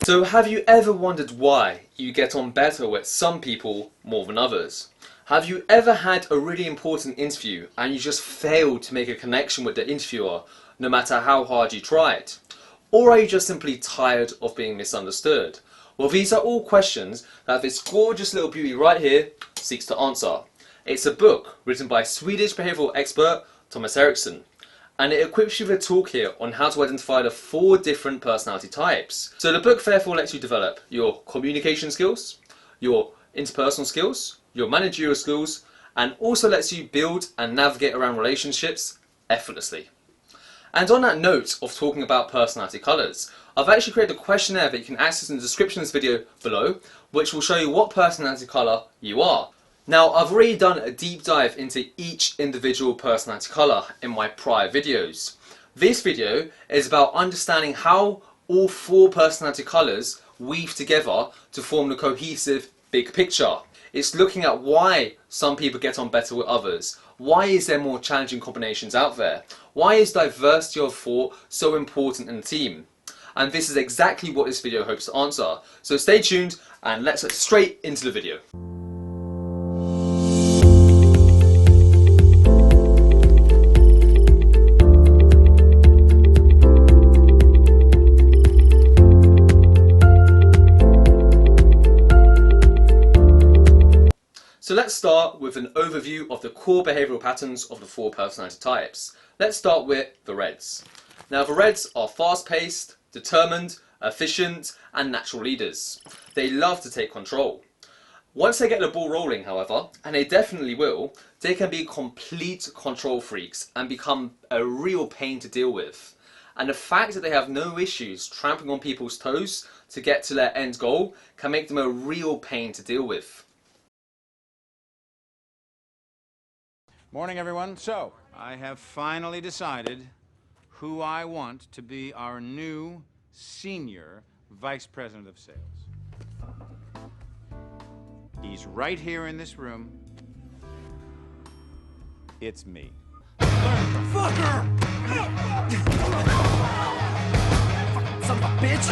So have you ever wondered why you get on better with some people more than others? Have you ever had a really important interview and you just failed to make a connection with the interviewer no matter how hard you tried? Or are you just simply tired of being misunderstood? Well, these are all questions that this gorgeous little beauty right here seeks to answer. It's a book written by Swedish behavioural expert Thomas Erikson, and it equips you with a toolkit on how to identify the 4 different personality types. So the book therefore lets you develop your communication skills, your interpersonal skills, your managerial skills, and also lets you build and navigate around relationships effortlessly. And on that note of talking about personality colours, I've actually created a questionnaire that you can access in the description of this video below, which will show you what personality colour you are. Now, I've already done a deep dive into each individual personality colour in my prior videos. This video is about understanding how all 4 personality colours weave together to form the cohesive big picture. It's looking at why some people get on better with others. Why is there more challenging combinations out there? Why is diversity of thought so important in a team? And this is exactly what this video hopes to answer. So stay tuned and let's get straight into the video. So let's start with an overview of the core behavioural patterns of the 4 personality types. Let's start with the Reds. Now the Reds are fast-paced, determined, efficient and natural leaders. They love to take control. Once they get the ball rolling, however, and they definitely will, they can be complete control freaks and become a real pain to deal with. And the fact that they have no issues trampling on people's toes to get to their end goal can make them a real pain to deal with. Morning, everyone. So, I have finally decided who I want to be our new senior vice president of sales. He's right here in this room. It's me. Fucker! Son of a bitch!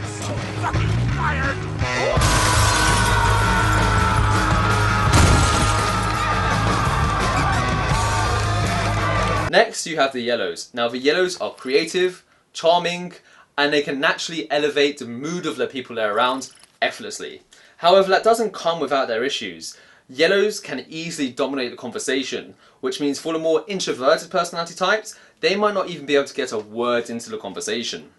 So fucking fired! Next you have the Yellows. Now the Yellows are creative, charming, and they can naturally elevate the mood of the people they're around effortlessly. However, that doesn't come without their issues. Yellows can easily dominate the conversation, which means for the more introverted personality types, they might not even be able to get a word into the conversation.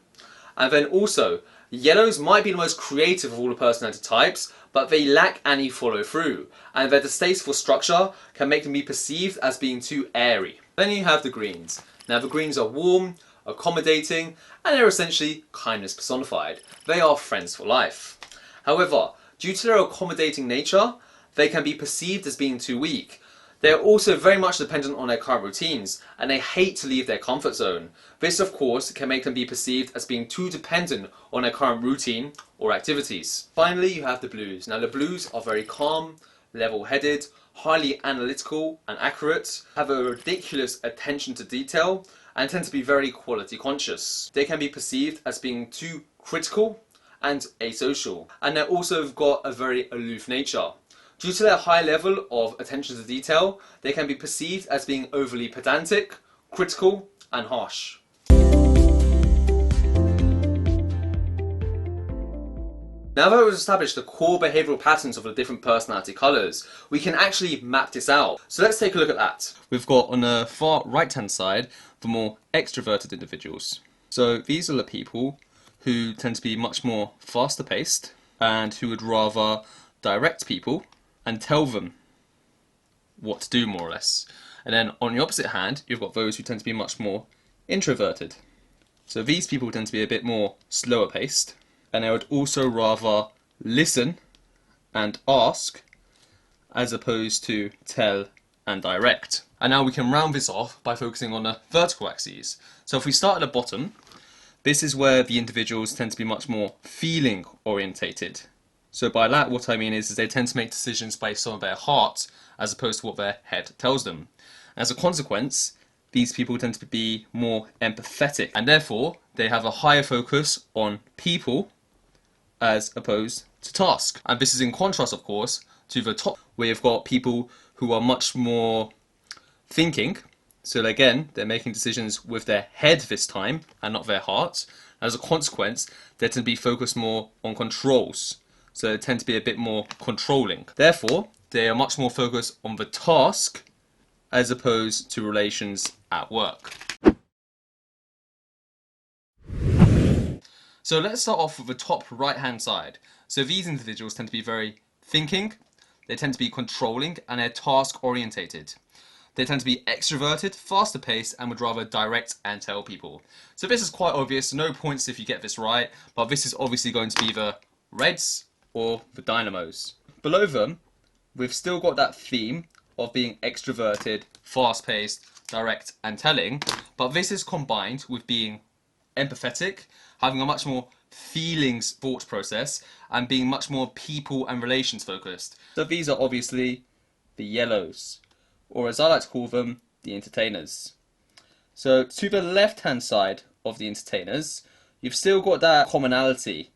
And then also, Yellows might be the most creative of all the personality types, but they lack any follow through, and their distaste for structure can make them be perceived as being too airy. Then you have the Greens. Now the Greens are warm, accommodating, and they're essentially kindness personified. They are friends for life. However, due to their accommodating nature, they can be perceived as being too weak. They are also very much dependent on their current routines, and they hate to leave their comfort zone. This, of course, can make them be perceived as being too dependent on their current routine or activities. Finally, you have the Blues. Now the Blues are very calm, level-headed, highly analytical and accurate, have a ridiculous attention to detail, and tend to be very quality conscious. They can be perceived as being too critical and asocial, and they also have got a very aloof nature. Due to their high level of attention to detail, they can be perceived as being overly pedantic, critical and harsh. Now that we've established the core behavioural patterns of the different personality colours, we can actually map this out. So let's take a look at that. We've got on the far right hand side the more extroverted individuals. So these are the people who tend to be much more faster paced and who would rather direct people and tell them what to do, more or less. And then on the opposite hand, you've got those who tend to be much more introverted. So these people tend to be a bit more slower paced, and they would also rather listen and ask as opposed to tell and direct. And now we can round this off by focusing on the vertical axes. So if we start at the bottom, this is where the individuals tend to be much more feeling orientated. So by that, what I mean is they tend to make decisions based on their heart as opposed to what their head tells them. As a consequence, these people tend to be more empathetic, and therefore they have a higher focus on people as opposed to task. And this is in contrast, of course, to the top, where you've got people who are much more thinking. So again, they're making decisions with their head this time and not their heart. As a consequence, they tend to be focused more on controls. So they tend to be a bit more controlling. Therefore, they are much more focused on the task as opposed to relations at work. So let's start off with the top right hand side. So these individuals tend to be very thinking, they tend to be controlling, and they're task orientated. They tend to be extroverted, faster paced, and would rather direct and tell people. So this is quite obvious, no points if you get this right, but this is obviously going to be the Reds or the Dynamos. Below them, we've still got that theme of being extroverted, fast paced, direct and telling, but this is combined with being empathetic, having a much more feelings thought process, and being much more people and relations focused. So these are obviously the Yellows, or as I like to call them, the entertainers. So to the left hand side of the entertainers, you've still got that commonality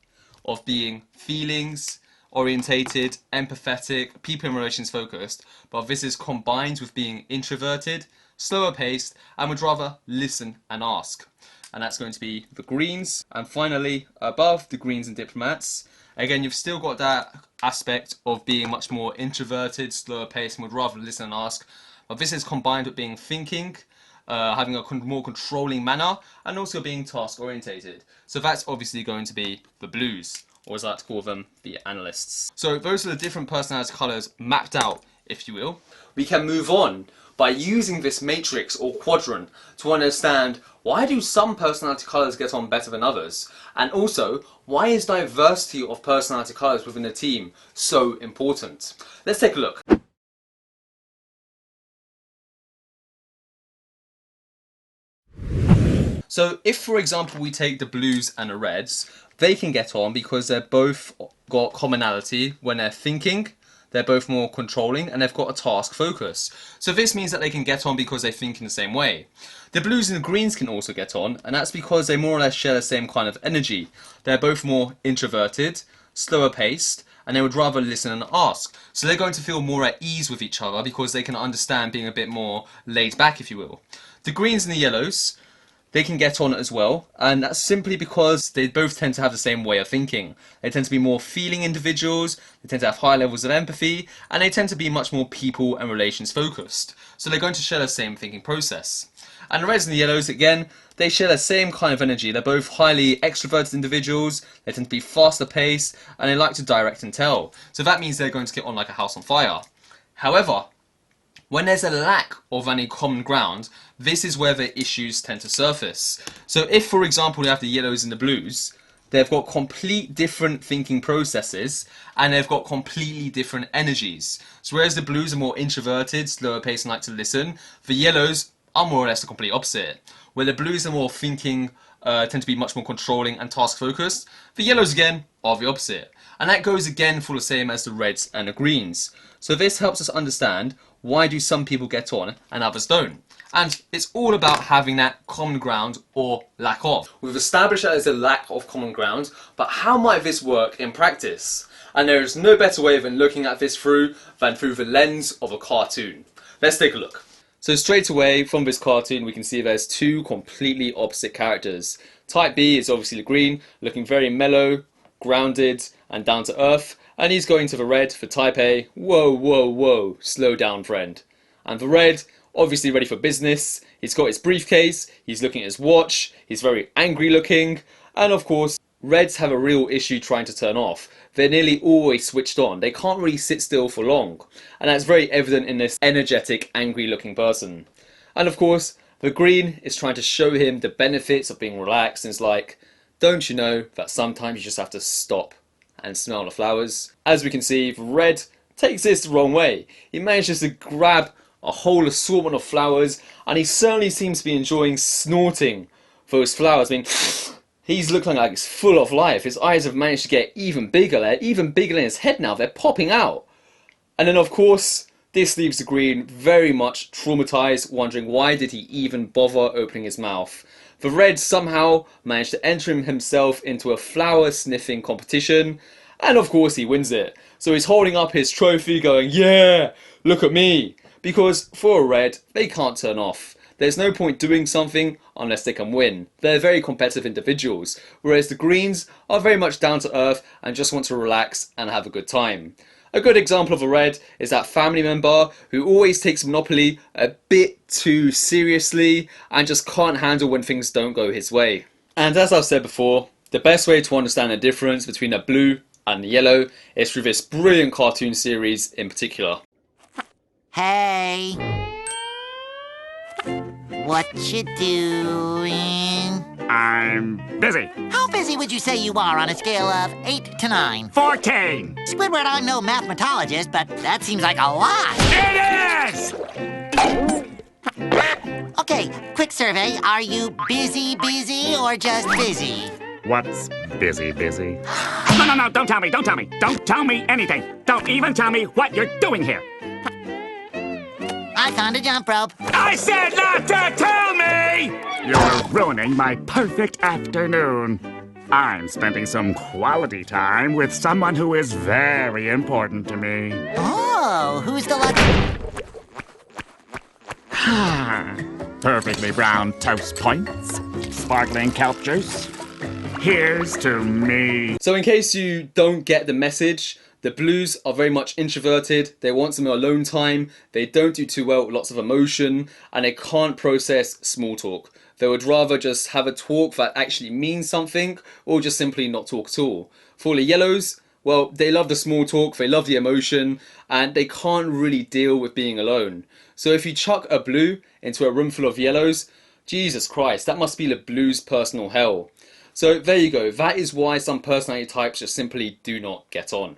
of being feelings orientated, empathetic, people and relations focused, but this is combined with being introverted, slower paced, and would rather listen and ask. And that's going to be the Greens. And finally, above the Greens and diplomats, again, you've still got that aspect of being much more introverted, slower paced, and would rather listen and ask. But this is combined with being thinking, having a more controlling manner, and also being task orientated. So that's obviously going to be the Blues, or as I like to call them, the analysts. So those are the different personality colours mapped out, if you will. We can move on by using this matrix or quadrant to understand why do some personality colours get on better than others, and also why is diversity of personality colours within a team so important. Let's take a look. So if, for example, we take the Blues and the Reds, they can get on because they're both got commonality when they're thinking. They're both more controlling, and they've got a task focus. So this means that they can get on because they think in the same way. The Blues and the Greens can also get on, and that's because they more or less share the same kind of energy. They're both more introverted, slower paced, and they would rather listen and ask. So they're going to feel more at ease with each other because they can understand being a bit more laid back, if you will. The Greens and the Yellows, they can get on as well, and that's simply because they both tend to have the same way of thinking. They tend to be more feeling individuals, they tend to have high levels of empathy, and they tend to be much more people and relations focused. So they're going to share the same thinking process. And the Reds and the Yellows, again, they share the same kind of energy. They're both highly extroverted individuals, they tend to be faster paced, and they like to direct and tell. So that means they're going to get on like a house on fire. However, when there's a lack of any common ground, this is where the issues tend to surface. So if, for example, you have the Yellows and the Blues, they've got complete different thinking processes, and they've got completely different energies. So whereas the Blues are more introverted, slower paced, and like to listen, the Yellows are more or less the complete opposite. Where the Blues are more thinking, tend to be much more controlling and task focused, the Yellows again are the opposite. And that goes again for the same as the Reds and the Greens. So this helps us understand why do some people get on and others don't. And it's all about having that common ground or lack of. We've established that there's a lack of common ground, but how might this work in practice? And there is no better way than looking at this than through the lens of a cartoon. Let's take a look. So straight away from this cartoon we can see there's two completely opposite characters. Type B is obviously the green, looking very mellow, grounded and down to earth, and he's going to the red for type A. Whoa, whoa, whoa, slow down friend. And the red, obviously ready for business, he's got his briefcase, he's looking at his watch, he's very angry looking, and of course Reds have a real issue trying to turn off. They're nearly always switched on. They can't really sit still for long. And that's very evident in this energetic, angry looking person. And of course, the green is trying to show him the benefits of being relaxed, and it's like, don't you know that sometimes you just have to stop and smell the flowers? As we can see, the red takes this the wrong way. He manages to grab a whole assortment of flowers, and he certainly seems to be enjoying snorting those flowers. I mean, he's looking like he's full of life. His eyes have managed to get even bigger. They're even bigger than his head now. They're popping out. And then, of course, This leaves the green very much traumatized, wondering why did he even bother opening his mouth. The red somehow managed to enter himself into a flower sniffing competition, and of course he wins it. So he's holding up his trophy going, yeah, look at me. Because for a red, they can't turn off. There's no point doing something unless they can win. They're very competitive individuals, whereas the greens are very much down to earth and just want to relax and have a good time. A good example of a red is that family member who always takes Monopoly a bit too seriously and just can't handle when things don't go his way. And as I've said before, the best way to understand the difference between a blue and a yellow is through this brilliant cartoon series in particular. Hey, what you doing? I'm busy. How busy would you say you are on a scale of 8 to 9? 14. Squidward, I'm no mathematologist, but that seems like a lot. It is! Okay, quick survey. Are you busy or just busy? What's busy? No, don't tell me. Don't tell me anything. Don't even tell me what you're doing here. I found a jump rope. I said not to tell me! You're ruining my perfect afternoon. I'm spending some quality time with someone who is very important to me. Oh, who's the lucky... Perfectly brown toast points, sparkling kelp juice. Here's to me. So in case you don't get the message, the blues are very much introverted, they want some alone time, they don't do too well with lots of emotion, and they can't process small talk. They would rather just have a talk that actually means something, or just simply not talk at all. For the yellows, well, they love the small talk, they love the emotion, and they can't really deal with being alone. So if you chuck a blue into a room full of yellows, Jesus Christ, that must be the blues' personal hell. So there you go, that is why some personality types just simply do not get on.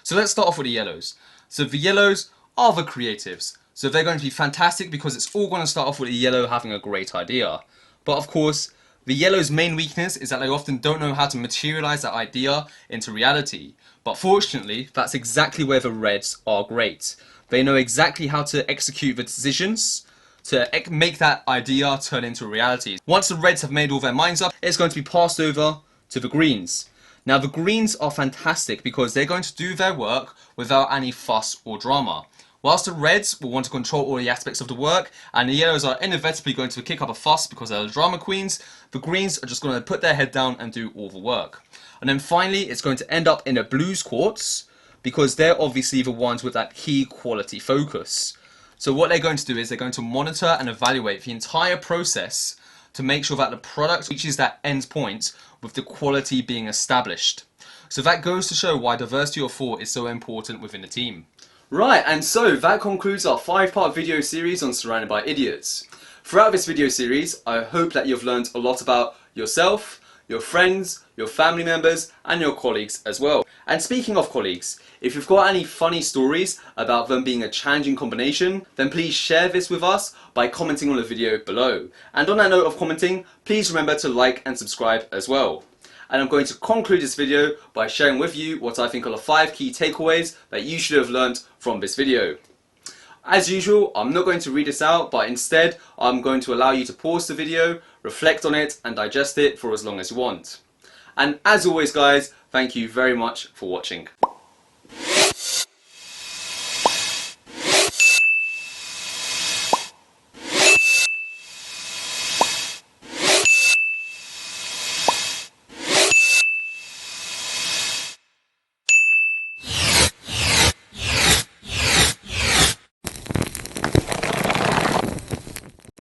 So let's start off with the yellows. So the yellows are the creatives. So they're going to be fantastic because it's all going to start off with the yellow having a great idea. But of course, the yellow's main weakness is that they often don't know how to materialize that idea into reality. But fortunately, that's exactly where the reds are great. They know exactly how to execute the decisions to make that idea turn into reality. Once the reds have made all their minds up, it's going to be passed over to the greens. Now the greens are fantastic because they're going to do their work without any fuss or drama. Whilst the reds will want to control all the aspects of the work and the yellows are inevitably going to kick up a fuss because they're the drama queens, the greens are just going to put their head down and do all the work. And then finally it's going to end up in a blues courts because they're obviously the ones with that key quality focus. So what they're going to do is they're going to monitor and evaluate the entire process to make sure that the product reaches that end point with the quality being established. So that goes to show why diversity of thought is so important within the team. Right, and so that concludes our 5-part video series on Surrounded by Idiots. Throughout this video series, I hope that you've learned a lot about yourself, your friends, your family members, and your colleagues as well. And speaking of colleagues, if you've got any funny stories about them being a challenging combination, then please share this with us by commenting on the video below. And on that note of commenting, please remember to like and subscribe as well. And I'm going to conclude this video by sharing with you what I think are the 5 key takeaways that you should have learned from this video. As usual, I'm not going to read this out, but instead I'm going to allow you to pause the video, reflect on it and digest it for as long as you want. And as always guys, thank you very much for watching.